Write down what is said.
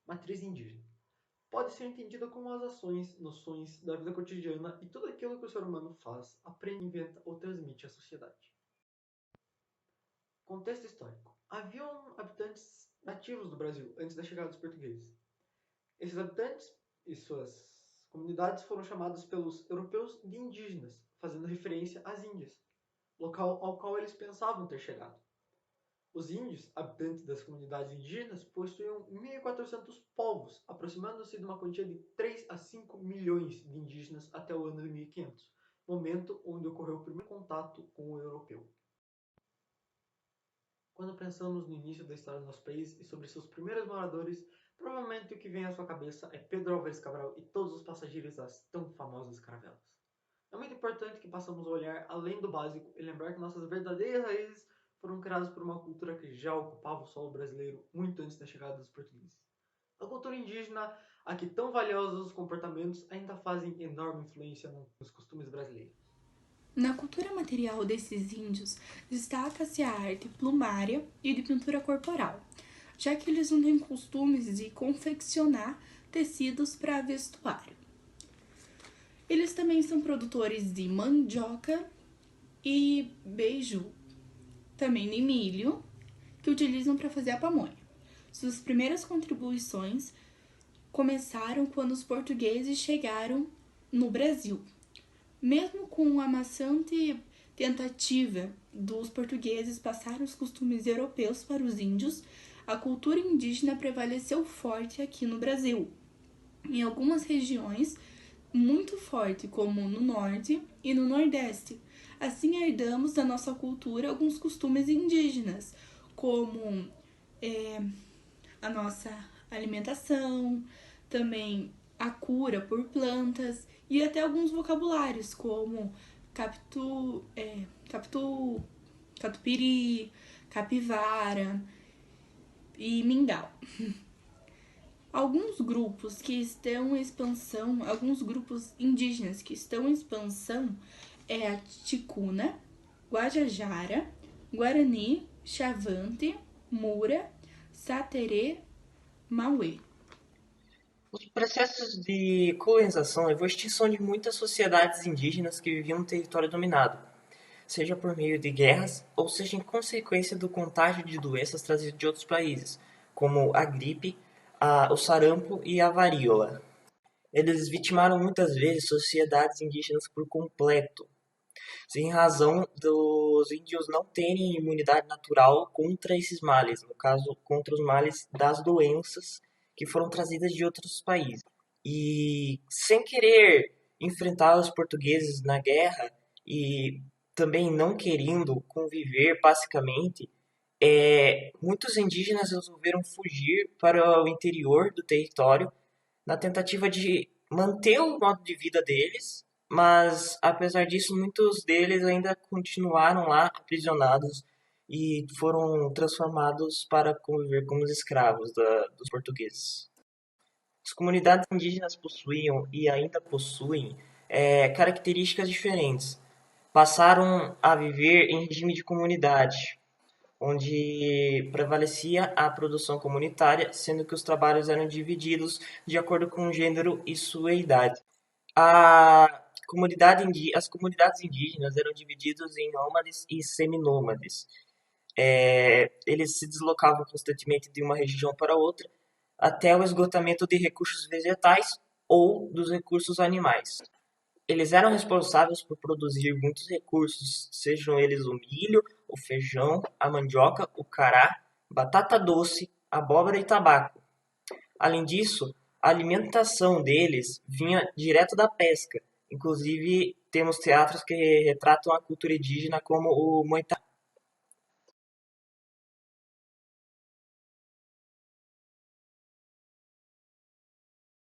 Matriz indígena. Pode ser entendida como as ações, noções da vida cotidiana e tudo aquilo que o ser humano faz, aprende, inventa ou transmite à sociedade. Contexto histórico. Haviam habitantes nativos do Brasil antes da chegada dos portugueses. Esses habitantes e suas comunidades foram chamados pelos europeus de indígenas, fazendo referência às Índias, local ao qual eles pensavam ter chegado. Os índios, habitantes das comunidades indígenas, possuíam 1.400 povos, aproximando-se de uma quantia de 3 a 5 milhões de indígenas até o ano de 1500, momento onde ocorreu o primeiro contato com o europeu. Quando pensamos no início da história do nosso país e sobre seus primeiros moradores, provavelmente o que vem à sua cabeça é Pedro Álvares Cabral e todos os passageiros das tão famosas caravelas. É muito importante que possamos olhar além do básico e lembrar que nossas verdadeiras raízes foram criadas por uma cultura que já ocupava o solo brasileiro muito antes da chegada dos portugueses. A cultura indígena, a que tão valiosos os comportamentos, ainda fazem enorme influência nos costumes brasileiros. Na cultura material desses índios, destaca-se a arte plumária e de pintura corporal, já que eles não têm costumes de confeccionar tecidos para vestuário. Eles também são produtores de mandioca e beiju, também de milho, que utilizam para fazer a pamonha. Suas primeiras contribuições começaram quando os portugueses chegaram no Brasil. Mesmo com a maçante tentativa dos portugueses passar os costumes europeus para os índios, a cultura indígena prevaleceu forte aqui no Brasil. Em algumas regiões, muito forte, como no norte e no nordeste. Assim, herdamos da nossa cultura alguns costumes indígenas, como a nossa alimentação, também a cura por plantas e até alguns vocabulários, como catupiry, capivara e mingau. Alguns grupos indígenas que estão em expansão é a Ticuna, Guajajara, Guarani, Chavante, Mura, Saterê, Mauê. Os processos de colonização levou à extinção de muitas sociedades indígenas que viviam no território dominado, seja por meio de guerras ou seja em consequência do contágio de doenças trazidas de outros países, como a gripe, o sarampo e a varíola. Eles vitimaram muitas vezes sociedades indígenas por completo, em razão dos índios não terem imunidade natural contra esses males, no caso, contra os males das doenças que foram trazidas de outros países. E sem querer enfrentar os portugueses na guerra e também não querendo conviver pacificamente, muitos indígenas resolveram fugir para o interior do território na tentativa de manter o modo de vida deles, mas apesar disso, muitos deles ainda continuaram lá aprisionados e foram transformados para conviver como escravos dos portugueses. As comunidades indígenas possuíam e ainda possuem características diferentes. Passaram a viver em regime de comunidade, onde prevalecia a produção comunitária, sendo que os trabalhos eram divididos de acordo com o gênero e sua idade. As comunidades indígenas eram divididas em nômades e seminômades. Eles se deslocavam constantemente de uma região para outra, até o esgotamento de recursos vegetais ou dos recursos animais. Eles eram responsáveis por produzir muitos recursos, sejam eles o milho, o feijão, a mandioca, o cará, batata doce, abóbora e tabaco. Além disso, a alimentação deles vinha direto da pesca. Inclusive, temos teatros que retratam a cultura indígena como o Muay Thai.